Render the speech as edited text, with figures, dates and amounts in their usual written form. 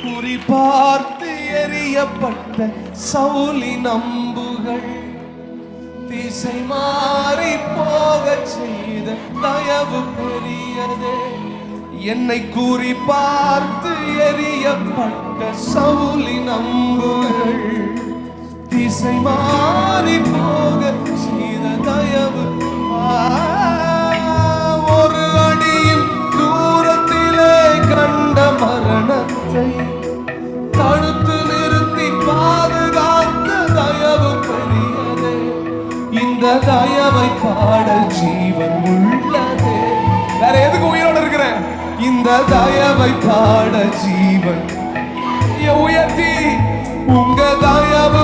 குறிபார்த்து எறியப்பட்ட சவுலின் அம்புகள் திசை மாறி போக செய்த தயவு பெரியதே. என்னை குறிபார்த்து எறியப்பட்ட சவுலின் அம்புகள் திசை மாறி போக செய்த தயவு. ஒரு அடியின் தூரத்திலே கண்ட மரணத்தை தடுத்து நிறுத்தி பாதுகாத்த தயவு பெரியதே. இந்த தயவை பாட ஜீவன் உள்ளதே. வேற எதுக்கு உயிரோடு இருக்கிறேன்? இந்த தயவை பாட ஜீவன் உயர்த்தி உங்க தயவு